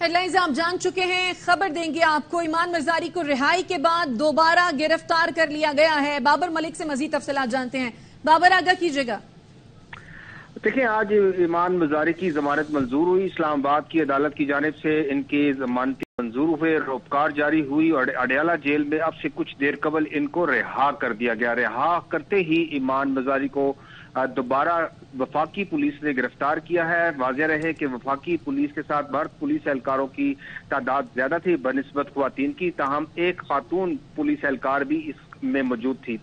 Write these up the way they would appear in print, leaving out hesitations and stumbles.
Headlines आप जान चुके हैं, खबर देंगे आपको। ईमान मजारी को रिहाई के बाद दोबारा गिरफ्तार कर लिया गया है। बाबर मलिक से मजीद तफसीलात जानते हैं। बाबर, आगाह कीजिएगा। देखिए, आज ईमान मजारी की जमानत मंजूर हुई। इस्लामाबाद की अदालत की जानिब से इनकी जमानत मंजूर हुए, रोपकार जारी हुई और अडयाला जेल में अब से कुछ देर कबल इनको रिहा कर दिया गया। रिहा करते ही ईमान मजारी को दोबारा वफाकी पुलिस ने गिरफ्तार किया है। वाज़ेह रहे कि वफाकी पुलिस के साथ मर्द पुलिस एहलकारों की तादाद ज्यादा थी बनिस्बत ख्वातीन की, ताहम एक खातून पुलिस एहलकार भी इसमें मौजूद थी।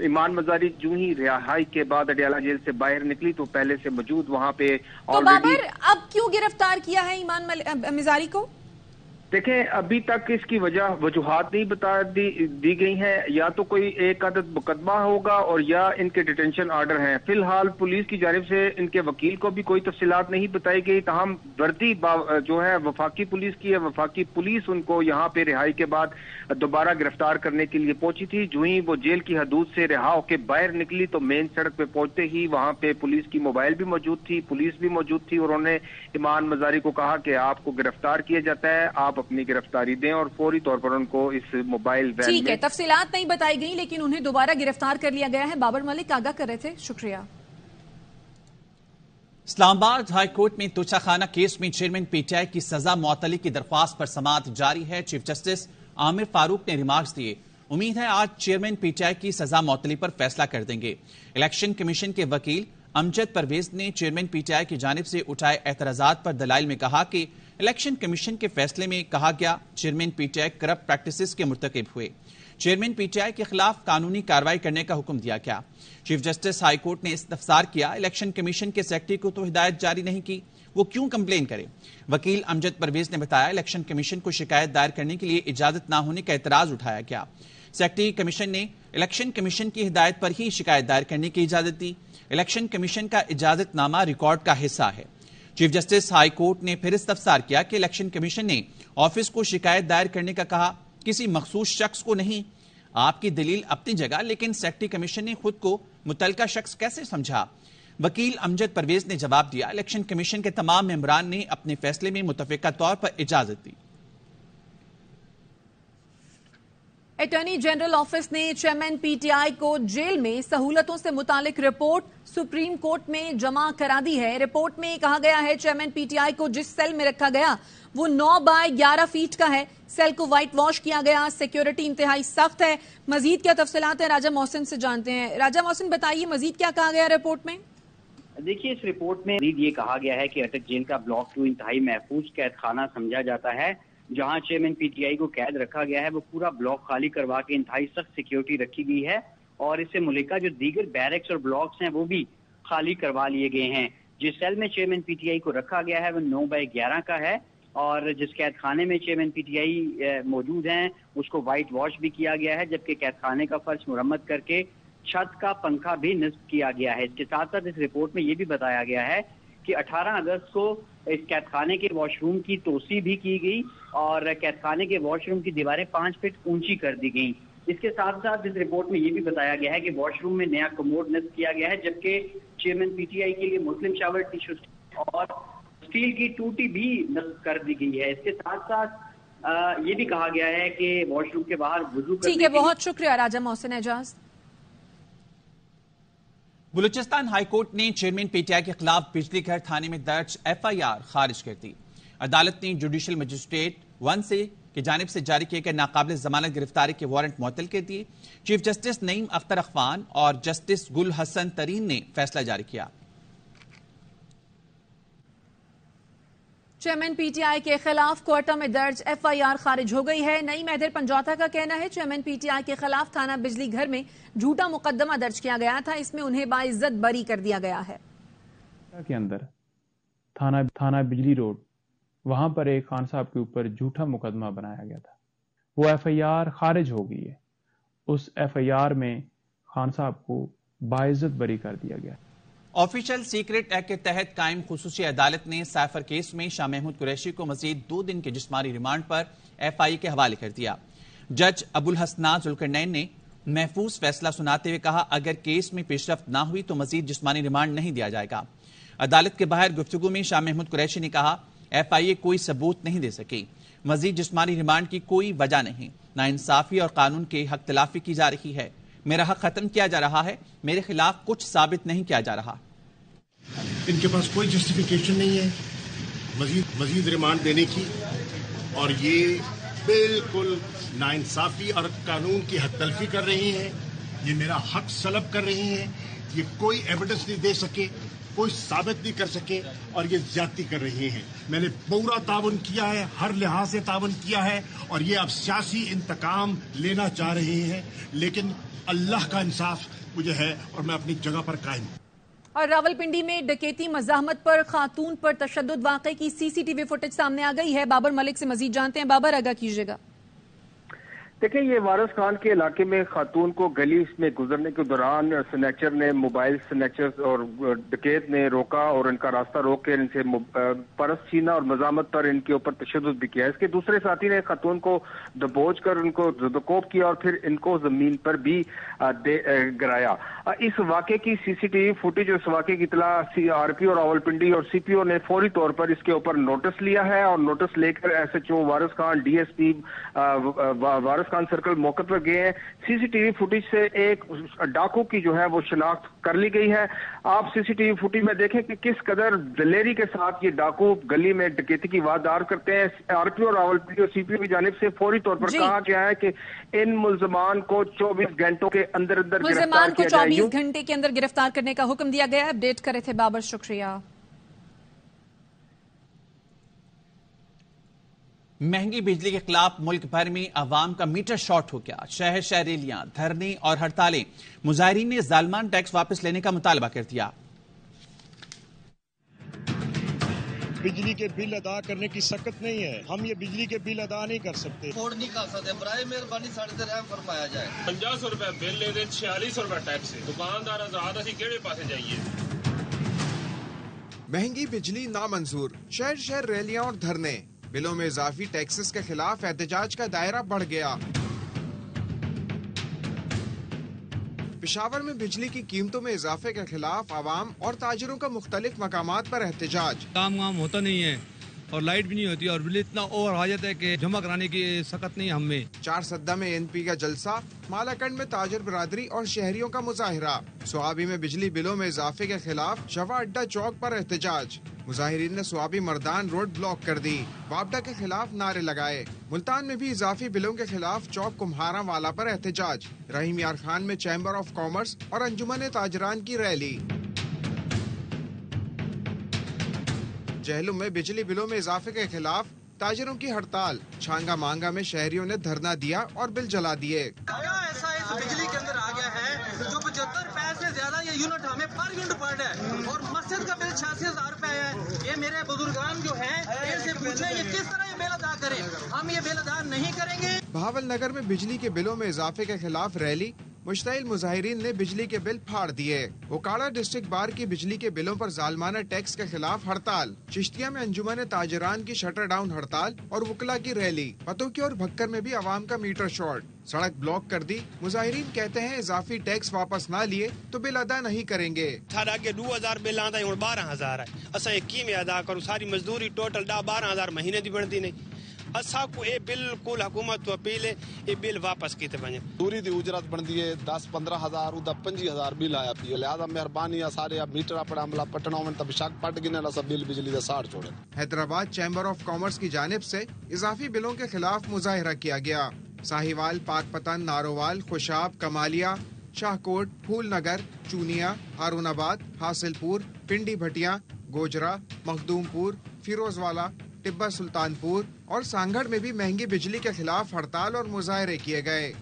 ईमान मजारी जो ही रिहाई के बाद अडयाला जेल से बाहर निकली तो पहले से मौजूद वहां पे तो बाबर, अब क्यों गिरफ्तार किया है ईमान मजारी को? देखें, अभी तक इसकी वजूहात नहीं बता दी गई हैं। या तो कोई एक आदत मुकदमा होगा और या इनके डिटेंशन आर्डर हैं। फिलहाल पुलिस की जानिब से इनके वकील को भी कोई तफसीलात नहीं बताई गई। तमाम वर्दी जो है वफाकी पुलिस की है। वफाकी पुलिस उनको यहाँ पे रिहाई के बाद दोबारा गिरफ्तार करने के लिए पहुंची थी। जो ही वो जेल की हदूद से रिहा होकर बाहर निकली तो मेन सड़क पे पहुंचते ही वहां पे पुलिस की मोबाइल भी मौजूद थी, पुलिस भी मौजूद थी और उन्होंने ईमान मजारी को कहा कि आपको गिरफ्तार किया जाता है, आप अपनी गिरफ्तारी दें और फौरी तौर पर उनको इस मोबाइल वैन ठीक है, तफसीलात नहीं बताई गई लेकिन उन्हें दोबारा गिरफ्तार कर लिया गया है। बाबर मलिक आगाह कर रहे थे, शुक्रिया। इस्लामाबाद हाई कोर्ट में तोशाखाना केस में चेयरमैन पीटीआई की सजा मुअत्तली की दरख्वास्त पर समाअत जारी है। चीफ जस्टिस आमिर फारूक ने रिमार्क्स दिए। उम्मीद है आज चेयरमैन पीटीआई की सजा मुअत्तली पर फैसला कर देंगे। इलेक्शन कमीशन के वकील अमजद परवेज ने चेयरमैन पीटीआई की जानिब से उठाए एतराजात पर दलाइल में कहा कि इलेक्शन कमीशन के फैसले में कहा गया चेयरमैन पीटीआई करप्ट प्रैक्टिसेस के मुर्तकिब हुए। चेयरमैन पीटीआई के खिलाफ कानूनी कार्रवाई करने का हुक्म दिया गया। चीफ जस्टिस हाई कोर्ट ने इस्तफसार किया, इलेक्शन कमीशन के सेक्रेटरी को तो हिदायत जारी नहीं की, वो क्यों कंप्लेन करे। वकील अमजद परवेज ने बताया इलेक्शन कमीशन को शिकायत दायर करने के लिए इजाजत न होने का एतराज उठाया गया। सेक्रेटरी कमीशन ने इलेक्शन कमीशन की हिदायत पर ही शिकायत दायर करने की इजाजत दी। इलेक्शन कमीशन का इजाजतनामा रिकॉर्ड का हिस्सा है। चीफ जस्टिस हाई कोर्ट ने फिर इस्तफसार किया कि इलेक्शन कमीशन ने ऑफिस को शिकायत दायर करने का कहा, किसी मखसूस शख्स को नहीं। आपकी दलील अपनी जगह, लेकिन सेक्रेटरी कमीशन ने खुद को मुतलका शख्स कैसे समझा। वकील अमजद परवेज ने जवाब दिया, इलेक्शन कमीशन के तमाम मेंबरान ने अपने फैसले में मुतफिका तौर पर इजाजत दी। अटॉर्नी जनरल ऑफिस ने चेयरमैन पीटीआई को जेल में सहूलतों से मुतालिक रिपोर्ट सुप्रीम कोर्ट में जमा करा दी है। रिपोर्ट में कहा गया है चेयरमैन पीटीआई को जिस सेल में रखा गया वो 9 बाय 11 फीट का है। सेल को व्हाइट वॉश किया गया, सिक्योरिटी इंतहाई सख्त है। मजीद क्या तफसीलात है राजा मोहसिन से जानते हैं। राजा मोहसिन, बताइए मजीद क्या कहा गया रिपोर्ट में? देखिए, इस रिपोर्ट में ये कहा गया है कि अटक जेल का ब्लॉक 2 इंतहाई महफूज कैद खाना समझा जाता है। जहां चेयरमैन पीटीआई को कैद रखा गया है वो पूरा ब्लॉक खाली करवा के इंतहाई सख्त सिक्योरिटी रखी गई है और इससे मुल्का जो दीगर बैरक्स और ब्लॉक्स हैं वो भी खाली करवा लिए गए हैं। जिस सेल में चेयरमैन पीटीआई को रखा गया है वो 9 बाय 11 का है और जिस कैद खाने में चेयरमैन पीटीआई मौजूद हैं उसको व्हाइट वॉश भी किया गया है, जबकि कैद खाने का फर्श मुरम्मत करके छत का पंखा भी नस्ब किया गया है। इसके साथ साथ इस रिपोर्ट में ये भी बताया गया है कि 18 अगस्त को इस कैद खाने के वॉशरूम की तोसी भी की गई और कैद खाने के वॉशरूम की दीवारें 5 फीट ऊंची कर दी गई। इसके साथ साथ इस रिपोर्ट में ये भी बताया गया है कि वॉशरूम में नया कमोड नस्ब किया गया है, जबकि चेयरमैन पीटीआई के लिए मुस्लिम शावर टिश्यू और स्टील की टूटी भी नस्ब कर दी गई है। इसके साथ साथ ये भी कहा गया है कि वॉशरूम के बाहर वुजू करने। ठीक है, बहुत शुक्रिया राजा मोहसिन एजाज। बलूचिस्तान हाईकोर्ट ने चेयरमैन पीटीआई के खिलाफ बिजली घर थाने में दर्ज एफआईआर खारिज कर दी। अदालत ने जुडिशियल मजिस्ट्रेट 1 से की जानिब से जारी किए गए नाकाबिल जमानत गिरफ्तारी के वारंट मुअत्तल कर दिए। चीफ जस्टिस नईम अख्तर अखवान और जस्टिस गुल हसन तरीन ने फैसला जारी किया। चेयरमैन पीटीआई के खिलाफ कोर्टा में दर्ज एफआईआर खारिज हो गई है। नईम हैदर पंजौता का कहना है चेयरमैन पीटीआई के खिलाफ थाना बिजली घर में झूठा मुकदमा दर्ज किया गया था, इसमें उन्हें बाइज्जत बरी कर दिया गया है। के अंदर थाना बिजली रोड वहां पर एक खान साहब के ऊपर झूठा मुकदमा बनाया गया था, वो एफआईआर खारिज हो गई है। उस एफआईआर में खान साहब को बाइज्जत बरी कर दिया गया। ऑफिशियल सीक्रेट एक्ट के तहत कायम खुसूसी अदालत ने साइफर केस में शाह महमूद कुरैशी को मजीद 2 दिन के जिस्मानी रिमांड पर एफआई के हवाले कर दिया। जज अबुल हसना जुल्करनैन ने महफूज फैसला सुनाते हुए कहा, अगर केस में पेशरफ्त ना हुई तो मजीद जिस्मानी रिमांड नहीं दिया जाएगा। अदालत के बाहर गुफ्तगू में शाह महमूद कुरैशी ने कहा, FIA कोई सबूत नहीं दे सकी। मजीद जिस्मानी रिमांड की कोई वजह नहीं। नाइंसाफी और कानून की हक तलाफी की जा रही है। मेरा हक खत्म किया जा रहा है, मेरे खिलाफ कुछ साबित नहीं किया जा रहा। इनके पास कोई जस्टिफिकेशन नहीं है मजीद रिमांड देने की, और ये बिल्कुल नाइंसाफी और कानून की हक तलफी कर रही हैं। ये मेरा हक सलब कर रही हैं। ये कोई एविडेंस नहीं दे सके, कोई साबित नहीं कर सके, और ये ज्यादती कर रही हैं। मैंने पूरा ताउन किया है, हर लिहाज से ताउन किया है, और ये अब सियासी इंतकाम लेना चाह रही हैं। लेकिन अल्लाह का इंसाफ मुझे है और मैं अपनी जगह पर कायम हूं। और रावलपिंडी में डकैती मज़ाहमत पर खातून पर तशद्दुद वाक़े की CCTV फुटेज सामने आ गई है। बाबर मलिक से मजीद जानते हैं। बाबर, आगाह कीजिएगा। देखिए, ये वारिस खान के इलाके में खातून को गली में गुजरने के दौरान स्नैचर ने, मोबाइल स्नैचर और डकैत ने रोका और इनका रास्ता रोक के इनसे पर्स छीना और मज़ामत पर इनके ऊपर तशद्दुद भी किया। इसके दूसरे साथी ने खातून को दबोच कर उनको ज़दकोब किया और फिर इनको जमीन पर भी गिराया। इस वाक़े की CCTV फुटेज, इस वाक़े की इतला RP और रावलपिंडी और CPO ने फौरी तौर पर इसके ऊपर नोटिस लिया है, और नोटिस लेकर SHO वारिस खान, DSP वारिस खान सर्कल मौके पर गए हैं। CCTV फुटेज से एक डाकू की जो है वो शिनाख्त कर ली गई है। आप CCTV फुटेज में देखें कि किस कदर दिलेरी के साथ ये डाकू गली में डकैती की वारदात करते हैं। RP और रावलपिंडी और CPO की जानिब से फौरी तौर पर कहा गया है कि इन मुल्जमान को 24 घंटों के अंदर मुल्जमान को 24 घंटे के अंदर गिरफ्तार करने का हुक्म दिया गया है। अपडेट करे थे बाबर, शुक्रिया। महंगी बिजली के खिलाफ मुल्क भर में अवाम का मीटर शॉर्ट हो गया। शहर शहर रैलियां, धरने और हड़तालें। मुजाहिरीन ने जालिमान टैक्स वापस लेने का मुतालबा कर दिया। बिजली के बिल अदा करने की सकत नहीं है, हम ये बिजली के बिल अदा नहीं कर सकते, अफोर्ड नहीं कर सकते। बराए मेहरबानी साढ़े रहम फरमाया जाए। 50 रुपए बिल ले दे, 46 रुपए टैक्स है। दुकानदार आजाद असी केड़े पासे जाइए। महंगी बिजली नामंजूर, शहर शहर रैलियां और धरने। बिलों में इजाफी टैक्सेस के खिलाफ एहतजाज का दायरा बढ़ गया। पेशावर में बिजली की कीमतों में इजाफे के खिलाफ आवाम और ताजिरों का मुख्तलिफ मकामात पर एहतजाज। काम होता नहीं है और लाइट भी नहीं होती और बिल इतना ओवर हाजत है कि जमा कराने की सकत नहीं हमें। 4 सद्दा में NP का जलसा, मालाकंड में ताजर बरादरी और शहरियों का मुजाहिरा। सुआबी में बिजली बिलों में इजाफे के खिलाफ शवा अड्डा चौक पर एहतजाज। मुजाहिरीन ने सुआबी मर्दान रोड ब्लॉक कर दी, वापडा के खिलाफ नारे लगाए। मुल्तान में भी इजाफी बिलों के खिलाफ चौक कुम्हारा वाला पर एहतजाज। रहीम यार खान में चैम्बर ऑफ कॉमर्स और अंजुमन ताजरान की रैली। जहलुम में बिजली बिलों में इजाफे के खिलाफ ताजिरों की हड़ताल। छांगा मांगा में शहरियों ने धरना दिया और बिल जला दिए। ऐसा इस बिजली के अंदर आ गया है जो 75 पैसे ज्यादा ये यूनिट हमें पर यूनिट पड़ रहा है, और मस्जिद का बिल 86,000 रुपए है। ये मेरे बुजुर्गान जो है इनसे पूछे ये किस तरह ये बिल अदा करें। हम ये बिल अदा नहीं करेंगे। बहावल नगर में बिजली के बिलों में इजाफे के खिलाफ रैली। मुश्ताइल मुजाहिरीन ने बिजली के बिल फाड़ दिए। ओकाड़ा डिस्ट्रिक्ट बार की बिजली के बिलों पर जालमाना टैक्स के खिलाफ हड़ताल। चिश्तिया में अंजुमन ताजरान की शटर डाउन हड़ताल और वकला की रैली। पतोकी और भक्कर में भी आवाम का मीटर शॉर्ट, सड़क ब्लॉक कर दी। मुजाहिरीन कहते हैं इजाफी टैक्स वापस ना लिए तो बिल अदा नहीं करेंगे। 2000 बिल आता है 12,000 है। असा की अदा करूँ सारी मजदूरी टोटल 12,000 महीने की बनती नहीं। असा को ये बिल्कुल हुकूमत तो अपील है ये बिल वापस किते वने। दूरी दी उजरत बनती है 10-15 हजार उदा 25,000 बिल आया पी। लिहाजा मेहरबानी है सारे अब मीटर अपना अमला पटना में तब शक पट गिने ना सब बिल बिजली का 60 छोड़े। हैदराबाद चैम्बर ऑफ कॉमर्स की जानिब से इजाफी बिलों के खिलाफ मुजाहिरा किया गया। साहिवाल, पाकपतन, नारोवाल, खुशाब, कमालिया, शाहकोट, फूलनगर, चूनिया, हारूनाबाद, हासिलपुर, पिंडी भटिया, गोजरा, मखदूमपुर, फिरोजवाला, टिब्बा सुल्तानपुर और सांगढ़ में भी महंगी बिजली के खिलाफ हड़ताल और मुजाहरे किए गए।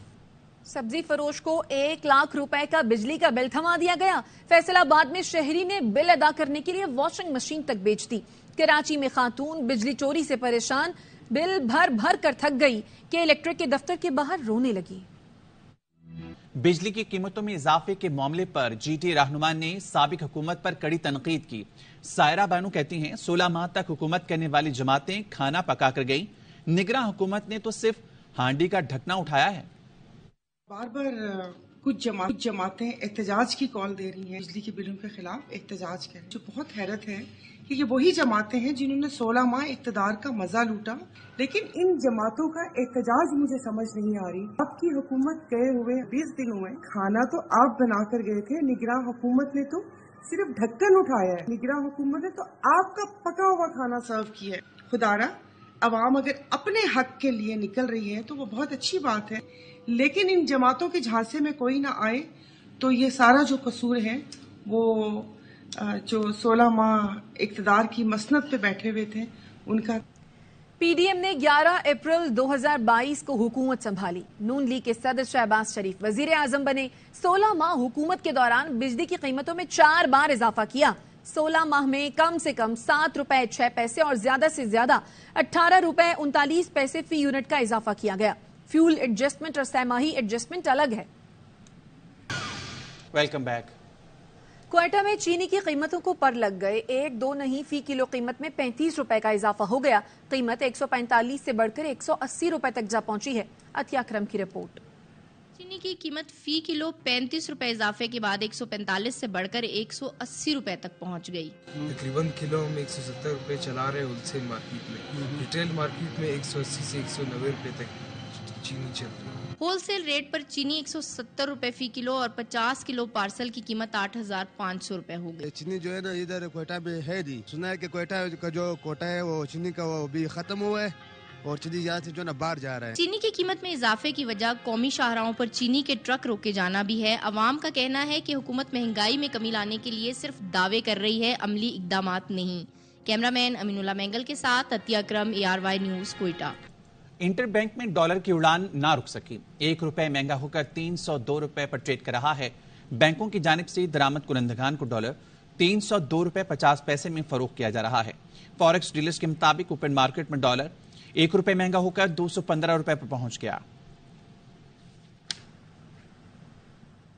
सब्जी फरोश को 1 लाख रुपए का बिजली का बिल थमा दिया गया। फैसलाबाद में शहरी ने बिल अदा करने के लिए वॉशिंग मशीन तक बेच दी। कराची में खातून बिजली चोरी से परेशान, बिल भर भर कर थक गई कि इलेक्ट्रिक के दफ्तर के बाहर रोने लगी। बिजली की कीमतों में इजाफे के मामले पर GT रहनुमा ने साबिक हुकूमत पर कड़ी तनकीद की। सायरा बानू कहती हैं 16 माह तक हुकूमत करने वाली जमातें खाना पका कर गई, निगरां हुकूमत ने तो सिर्फ हांडी का ढकना उठाया है। बार बार कुछ जमातें एहतजाज की कॉल दे रही हैं, बिजली के बिलों के खिलाफ एहतजाज करें, जो बहुत हैरत है कि ये वही जमातें हैं जिन्होंने 16 माह इक़्तिदार का मजा लूटा, लेकिन इन जमातों का एहतजाज मुझे समझ नहीं आ रही। आपकी हुकूमत गए हुए 20 दिन हुए, खाना तो आप बना कर गए थे, निगरां हुकूमत ने तो सिर्फ ढक्कन उठाया है, निगरां हुकूमत ने तो आपका पका हुआ खाना सर्व किया है। खुदारा अवाम अगर अपने हक के लिए निकल रही है तो वो बहुत अच्छी बात है, लेकिन इन जमातों के झांसे में कोई ना आए तो ये सारा जो कसूर है वो जो 16 माह इक़्तिदार की मसनद पे बैठे हुए थे उनका। पीडीएम ने 11 अप्रैल 2022 को हुकूमत संभाली। नून लीग के सदर शहबाज शरीफ वजीर आजम बने। 16 माह हुकूमत के दौरान बिजली की कीमतों में 4 बार इजाफा किया। 16 माह में कम से कम 7 रुपए 6 पैसे और ज्यादा से ज्यादा 18 रुपए 39 पैसे फी यूनिट का इजाफा किया गया। फ्यूल एडजस्टमेंट और सहमाही एडजस्टमेंट अलग है। Welcome back. क्वेटा में चीनी की कीमतों को पर लग गए। 1-2 नहीं, फी किलो कीमत में 35 रुपए का इजाफा हो गया। कीमत 145 से बढ़कर 180 रुपए तक जा पहुंची है। अतिया अकरम की रिपोर्ट। चीनी की कीमत फी किलो 35 रुपए इजाफे के बाद 145 से बढ़कर 180 रुपए तक पहुंच गई। तकरीबन किलो में 170 रुपए चला रहे होलसेल मार्केट में। रिटेल मार्केट में 180 से 190 रुपए तक चीनी चल रही है। होलसेल रेट पर चीनी 170 रुपए फी किलो और 50 किलो पार्सल की कीमत 8,500 रुपए हो गई। चीनी जो है ना इधर क्वेटा में है नहीं, सुना है कि क्वेटा का जो कोटा है वो चीनी का वो भी खत्म हुआ है और चीनी यहाँ से जो ना बाहर जा रहा है। चीनी की कीमत में इजाफे की वजह कौमी शाहराहों पर चीनी के ट्रक रोके जाना भी है। अवाम का कहना है कि हुकूमत महंगाई में कमी लाने के लिए सिर्फ दावे कर रही है, अमली इकदामात नहीं। कैमरामैन अमीनुल्लाह मैंगल के साथ अतिया अकरम, ARY news, Quetta. Inter bank में डॉलर की उड़ान ना रुक सकी। 1 रुपए महंगा होकर 302 रुपए पर ट्रेड कर रहा है। बैंकों की जानिब से दरामद कुनंदगान को डॉलर 302 रुपए 50 पैसे में फरोख्त किया जा रहा है। फॉरेक्स डीलर्स के मुताबिक ओपन मार्केट में डॉलर 1 रुपए महंगा होकर 215 रुपए पर पहुंच गया।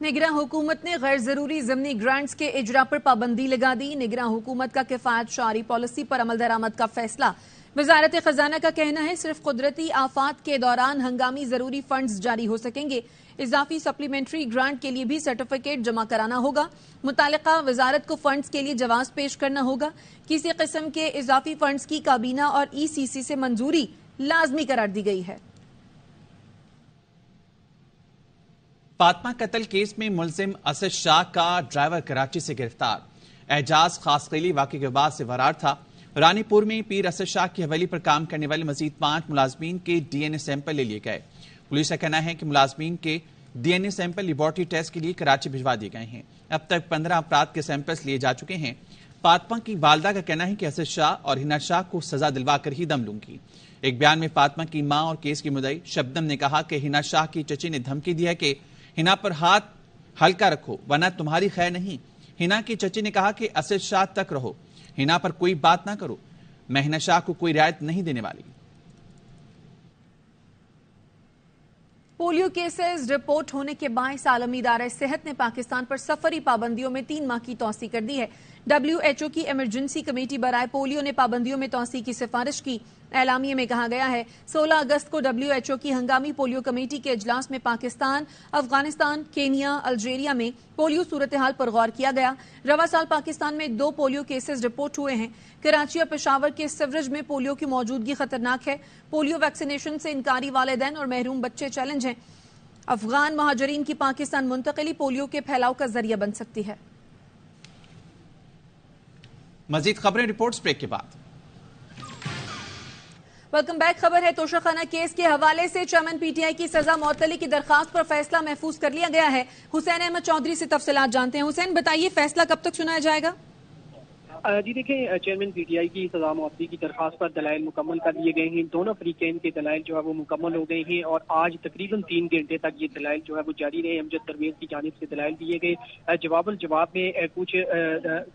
निगरां हुकूमत ने गैर जरूरी ज़मीनी ग्रांट्स के इजरा पर पाबंदी लगा दी। निगरां हुकूमत का किफायत शारी पॉलिसी पर अमल दरामद का फैसला। वजारत खजाना का कहना है सिर्फ कुदरती आफात के दौरान हंगामी जरूरी फंड्स जारी हो सकेंगे। इजाफी सप्लीमेंट्री ग्रांट के लिए भी सर्टिफिकेट जमा कराना होगा। मुतालिका वजारत को फंड्स के लिए जवाब पेश करना होगा। किसी किस्म के इजाफी फंड्स की काबीना और ECC से मंजूरी लाजमी करार दी गई है। फातिमा कत्ल केस में मुलजिम असद शाह का ड्राइवर कराची से गिरफ्तार। एजाज खासकैली वाक़े के बाद से फरार था। रानीपुर में पीर असद शाह की हवेली पर काम करने वाले मजीद 5 मुलाजमीन के DNA सैंपल ले लिए गए। पुलिस का कहना है कि मुलाजमीन के DNA सैंपल लेबॉर्टरी टेस्ट के लिए कराची भिजवा दिए गए हैं। अब तक 15 अफराद के सैंपल्स लिए जा चुके हैं। फातिमा की वालदा का कहना है कि असद शाह और हिना शाह को सजा दिलवा कर ही दम लूंगी। एक बयान में फातिमा की मां और केस की मुदई शबनम ने कहा कि हिना शाह की चची ने धमकी दी है कि हिना पर हाथ हल्का रखो वरना तुम्हारी खैर नहीं। हिना की चची ने कहा कि असद शाह तक रहो, हिना पर कोई बात ना करो, मैं हिना शाह को कोई रियायत नहीं देने वाली। पोलियो केसेस रिपोर्ट होने के बायस आलमी इदारा सेहत ने पाकिस्तान पर सफरी पाबंदियों में 3 माह की तौसी कर दी है। WHO की इमरजेंसी कमेटी बराए पोलियो ने पाबंदियों में तौसी की सिफारिश की। एलामिये में कहा गया है 16 अगस्त को WHO की हंगामी पोलियो कमेटी के इजलास में पाकिस्तान, अफगानिस्तान, केनिया, अल्जीरिया में पोलियो सूरत हाल पर गौर किया गया। रवा साल पाकिस्तान में 2 पोलियो केसेस रिपोर्ट हुए हैं। कराची और पेशावर के सिवरेज में पोलियो की मौजूदगी खतरनाक है। पोलियो वैक्सीनेशन से इनकारी वालिदैन और महरूम बच्चे चैलेंज हैं। अफगान महाजरीन की पाकिस्तान मुंतकिली पोलियो के फैलाव का जरिया बन सकती है। मजीद खबरें रिपोर्ट्स ब्रेक के बाद। Welcome back. खबर है तोशाखाना केस के हवाले से चेयरमैन PTI की सजा मुअत्तली की दरखास्त पर फैसला महफूज कर लिया गया है। हुसैन अहमद चौधरी से तफसीलात जानते हैं। हुसैन, बताइए फैसला कब तक सुनाया जाएगा? जी देखिए, चेयरमैन PTI की सजा मुअत्तली की दरखास्त पर दलाइल मुकम्मल कर लिए गए हैं। दोनों फरीकैन के दलाइल जो है वो मुकम्मल हो गए हैं और आज तकरीबन 3 घंटे तक ये दलाइल जो है वो जारी रहे। अमजद परवेज की जानिब से दलाइल दिए गए। जवाब में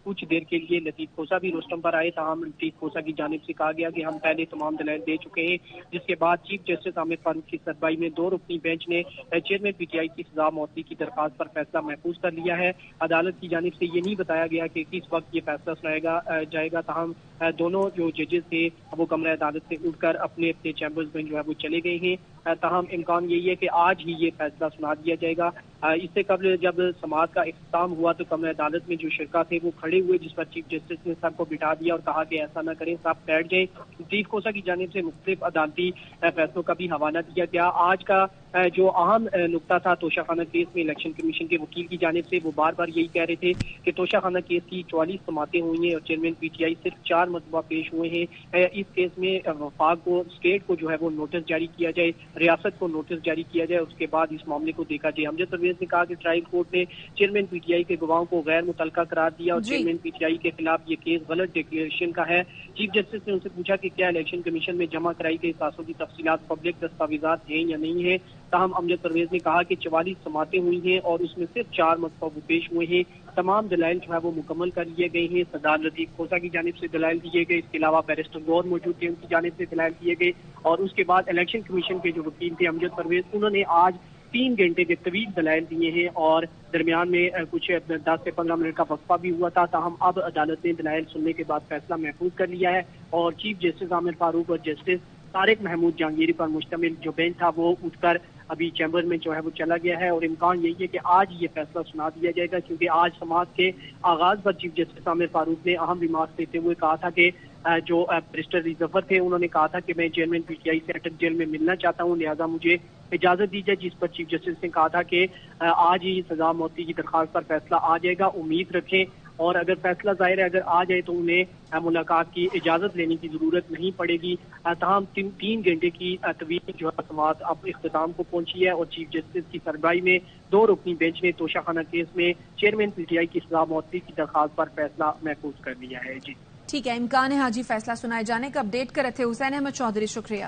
कुछ देर के लिए लतीफ खोसा भी रोस्टम पर आए। तमाम लतीफ खोसा की जानिब से कहा गया कि हम पहले तमाम दलाइल दे चुके हैं, जिसके बाद चीफ जस्टिस आमिर फारूक की सरबराही में 2 रुकनी बेंच ने चेयरमैन PTI की सजा मुअत्तली की दरखास्त पर फैसला महफूज कर लिया है। अदालत की जानिब से ये नहीं बताया गया कि किस वक्त ये फैसला सुनाया جائے گا تاہم دونوں جو ججز تھے وہ کمرہ عدالت سے اٹھ کر اپنے اپنے چیمبرز میں جو ہے وہ چلے گئے ہیں. تاہم امکان یہی ہے کہ آج ہی یہ فیصلہ سنا دیا جائے گا. اس سے قبل جب سماعت کا اختتام ہوا تو کمرہ عدالت میں جو شرکا تھے وہ کھڑے ہوئے, جس پر چیف جسٹس نے سب کو بٹھا دیا اور کہا کہ ایسا نہ کریں, سب بیٹھ جائیں. چیف کوسا کی جانب سے مختلف عدالتی فیصلوں کا بھی حوالہ دیا گیا. آج کا جو اہم نقطہ تھا توشہ خانہ کیس میں, الیکشن کمیشن کے وکیل کی جانب سے وہ بار بار یہی کہہ رہے تھے کہ توشہ خانہ کیس کی 44 سماعتیں ہوئی ہیں اور چیئرمین پی ٹی آئی صرف 4 مرتبہ پیش ہوئے ہیں. اس کیس میں وفاق کو, اسٹیٹ کو جو ہے وہ نوٹس جاری کیا جائے, ریاست کو نوٹس جاری کیا جائے, اس کے بعد اس معاملے کو دیکھا جائے. امجد پرویز نے کہا کہ ٹرائل کورٹ نے چیئرمین پی ٹی آئی کے گواہوں کو غیر متعلقہ قرار دیا اور چیئرمین پی ٹی آئی کے خلاف یہ کیس غلط ڈکلیریشن کا ہے. چیف جسٹس نے ان سے پوچھا کہ کیا الیکشن کمیشن میں جمع کرائی کے اثاثوں کی تفصیلات پبلک دستاویزات ہیں یا نہیں ہیں. تاہم امجد پرویز نے کہا کہ 44 سماعتیں ہوئی ہیں اور اس میں صرف 4 مرتبہ پیش ہوئے ہیں. تمام دلائل جو ہے وہ مکمل کر لیے گئے ہیں. سردار لطیف کھوسا کی جانب سے دلائل دیے گئے, اس کے علاوہ بیرسٹر گور موجود تھے, ان کی جانب سے دلائل دیے گئے. اور اس کے بعد الیکشن کمیشن کے جو وکیل تھے امجد پرویز, انہوں نے آج 3 گھنٹے کے طویل دلائل دیے ہیں اور درمیان میں کچھ 10 سے 15 منٹ کا وقفہ بھی ہوا تھا. تاہم اب عدالت نے دلائل سننے کے بعد فیصلہ محفوظ کر لیا ہے اور چیف جسٹس عامر فاروق اور جسٹس طارق محمود جہانگیری پر مشتمل جو بینچ تھا وہ اٹھ کر ابھی چیمبر میں جو ہے وہ چلا گیا ہے. اور امکان یہی ہے کہ آج یہ فیصلہ سنا دیا جائے گا, کیونکہ آج سماعت کے آغاز پر چیف جسٹس عامر فاروق نے اہم ریمارکس دیتے ہوئے کہا تھا کہ جو بیرسٹر ظفر تھے انہوں نے کہا تھا کہ میں چیئرمین پی ٹی آئی سے اٹک جیل میں ملنا چاہتا ہوں, لہٰذا مجھے اجازت دی جائے. جس پر چیف جسٹس نے کہا تھا کہ آج ہی سزا موتی کی درخواست پر فیصلہ آ جائے گا, امید رکھیں, اور اگر فیصلہ ظاہر ہے اگر آ جائے تو انہیں ملاقات کی اجازت لینے کی ضرورت نہیں پڑے گی. تاہم 3 گھنٹے کی طویل جو ہے سماعت اب اختتام کو پہنچی ہے اور چیف جسٹس کی سربراہی میں 2 رکنی بینچ نے توشہ خانہ کیس میں چیئرمین پی ٹی آئی کی سزا موتی کی درخواست پر فیصلہ محفوظ کر لیا ہے. جی ٹھیک ہے, امکان ہے حاجی فیصلہ سنائے جانے کا. اپڈیٹ کر رہے تھے حسین احمد چودھری, شکریہ.